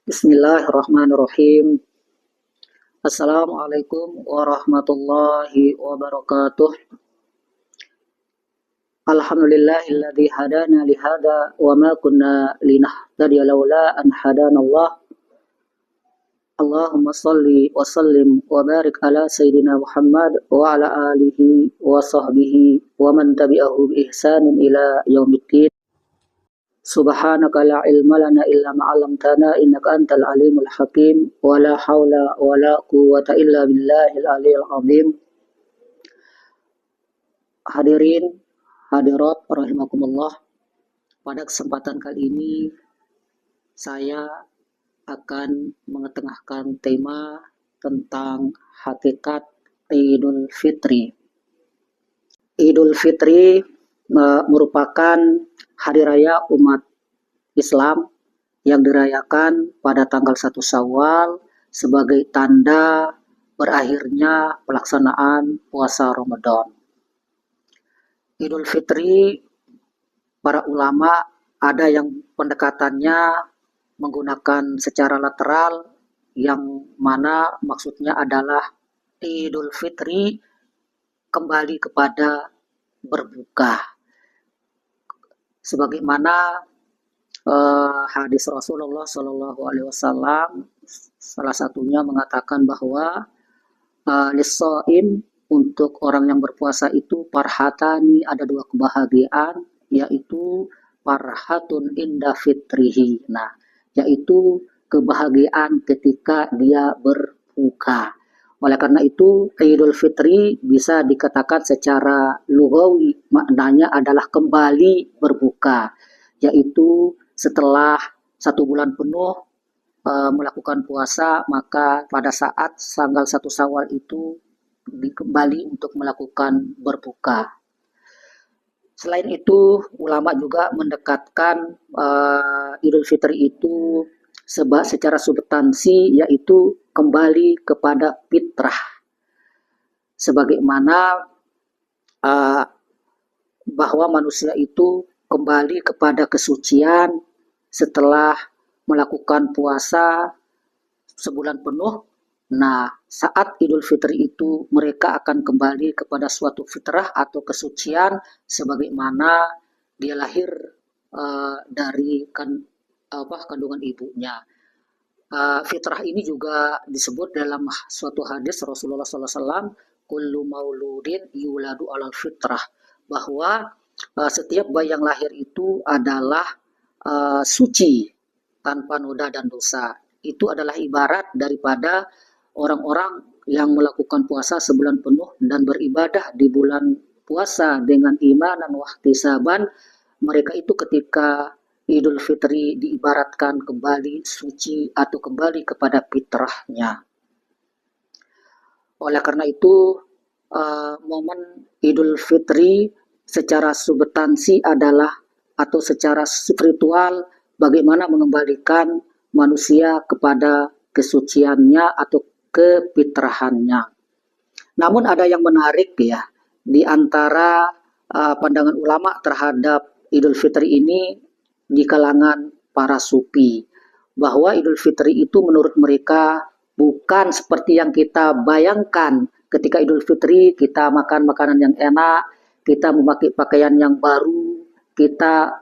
Bismillahirrahmanirrahim. Assalamualaikum warahmatullahi wabarakatuh. Alhamdulillahilladzi hadana lihada wa ma kunna linahtadiya laula an hadanallah. Allahumma salli wa sallim wa barik ala sayyidina Muhammad wa ala alihi wa sahbihi wa man tabi'ahu bi ihsanin ila yaumiddin. Subhanaka la ilma lana illa ma 'allamtana innaka antal alimul hakim wa la haula wa la quwwata illa billahil aliyil azim. Hadirin hadirat rahimakumullah, pada kesempatan kali ini saya akan mengetengahkan tema tentang hakikat Idul Fitri. Idul Fitri merupakan hari raya umat Islam yang dirayakan pada tanggal 1 Syawal sebagai tanda berakhirnya pelaksanaan puasa Ramadan. Idul Fitri, para ulama ada yang pendekatannya menggunakan secara lateral, yang mana maksudnya adalah Idul Fitri kembali kepada berbuka. Sebagaimana hadis Rasulullah Shallallahu Alaihi Wasallam salah satunya mengatakan bahwa lis-shaim, untuk orang yang berpuasa itu farhatani, ada dua kebahagiaan, yaitu farhatun inda fitrihi, nah yaitu kebahagiaan ketika dia berbuka. Oleh karena itu Idul Fitri bisa dikatakan secara lughawi maknanya adalah kembali berbuka, yaitu setelah 1 bulan penuh melakukan puasa, maka pada saat tanggal 1 Syawal itu kembali untuk melakukan berbuka. Selain itu, ulama juga mendekatkan Idul Fitri itu secara substansi, yaitu kembali kepada fitrah, sebagaimana bahwa manusia itu kembali kepada kesucian setelah melakukan puasa sebulan penuh. Nah, saat Idul Fitri itu mereka akan kembali kepada suatu fitrah atau kesucian sebagaimana dia lahir dari kandungan ibunya. Fitrah ini juga disebut dalam suatu hadis Rasulullah SAW, kullu mauludin yuladu alal fitrah, bahwa setiap bayi yang lahir itu adalah suci tanpa noda dan dosa. Itu adalah ibarat daripada orang-orang yang melakukan puasa sebulan penuh dan beribadah di bulan puasa dengan iman dan wahtisaban, mereka itu ketika Idul Fitri diibaratkan kembali suci atau kembali kepada fitrahnya. Oleh karena itu momen Idul Fitri secara substansi adalah, atau secara spiritual, bagaimana mengembalikan manusia kepada kesuciannya atau kefitrahannya. Namun ada yang menarik ya di antara pandangan ulama terhadap Idul Fitri ini di kalangan para sufi, bahwa Idul Fitri itu menurut mereka bukan seperti yang kita bayangkan. Ketika Idul Fitri kita makan makanan yang enak, kita memakai pakaian yang baru, kita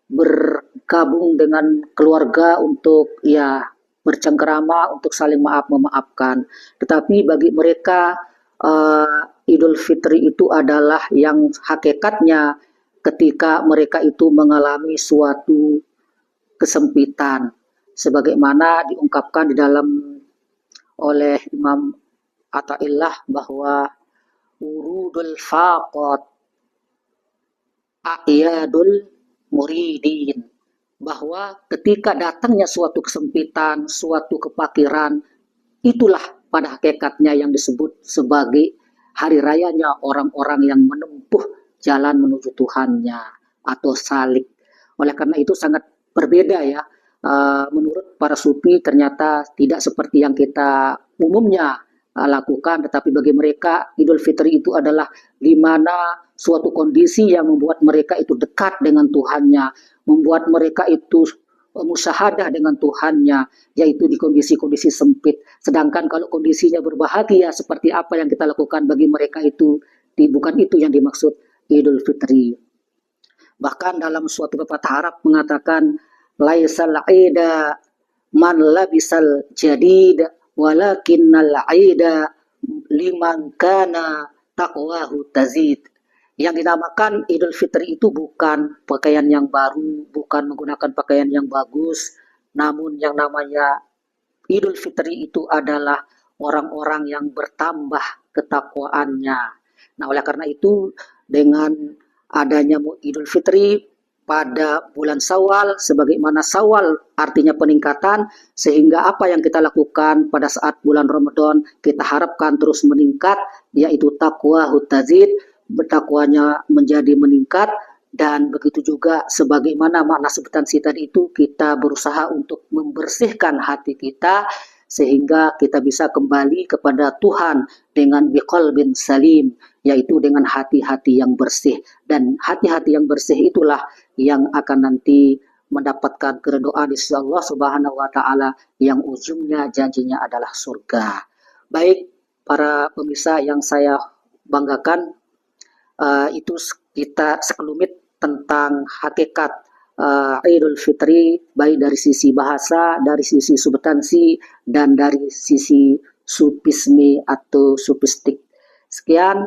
bergabung dengan keluarga untuk bercengkerama, untuk saling memaafkan. Tetapi bagi mereka Idul Fitri itu adalah yang hakikatnya ketika mereka itu mengalami suatu kesempitan, sebagaimana diungkapkan di dalam oleh Imam Athaillah bahwa urudul faqat a'yadul muridin, bahwa ketika datangnya suatu kesempitan, suatu kefakiran, itulah pada hakikatnya yang disebut sebagai hari rayanya orang-orang yang menempuh jalan menuju Tuhannya atau salik. Oleh karena itu sangat berbeda ya. Menurut para sufi ternyata tidak seperti yang kita umumnya lakukan, tetapi bagi mereka Idul Fitri itu adalah di mana suatu kondisi yang membuat mereka itu dekat dengan Tuhannya, membuat mereka itu musyahadah dengan Tuhannya, yaitu di kondisi-kondisi sempit. Sedangkan kalau kondisinya berbahagia, seperti apa yang kita lakukan bagi mereka itu, bukan itu yang dimaksud Idul Fitri. Bahkan dalam suatu pepatah Arab mengatakan, laisal aida man labisal jadid, walakinnal aida liman kana taqwahu tazid. Yang dinamakan Idul Fitri itu bukan pakaian yang baru, bukan menggunakan pakaian yang bagus, namun yang namanya Idul Fitri itu adalah orang-orang yang bertambah ketakwaannya. Nah, oleh karena itu dengan adanya Idul Fitri pada bulan Syawal, sebagaimana Syawal artinya peningkatan, sehingga apa yang kita lakukan pada saat bulan Ramadan kita harapkan terus meningkat, yaitu taqwa hutazid, bertakwanya menjadi meningkat, dan begitu juga sebagaimana makna substansi tadi itu, kita berusaha untuk membersihkan hati kita sehingga kita bisa kembali kepada Tuhan dengan biqalbin salim, yaitu dengan hati-hati yang bersih. Dan hati-hati yang bersih itulah yang akan nanti mendapatkan keridhaan di sisi Allah Subhanahu wa taala, yang ujungnya janjinya adalah surga. Baik para pemirsa yang saya banggakan, itu kita sekelumit tentang hakikat Idul Fitri, baik dari sisi bahasa, dari sisi substansi, dan dari sisi supisme atau supistik. Sekian,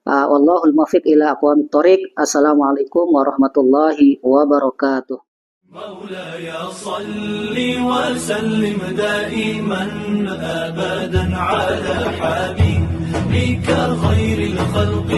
wallahul muwaffiq ila aqwamit thoriq. Assalamualaikum warahmatullahi wabarakatuh. مولاي صل وسلم دائما أبدا على حبيبك خير الخلق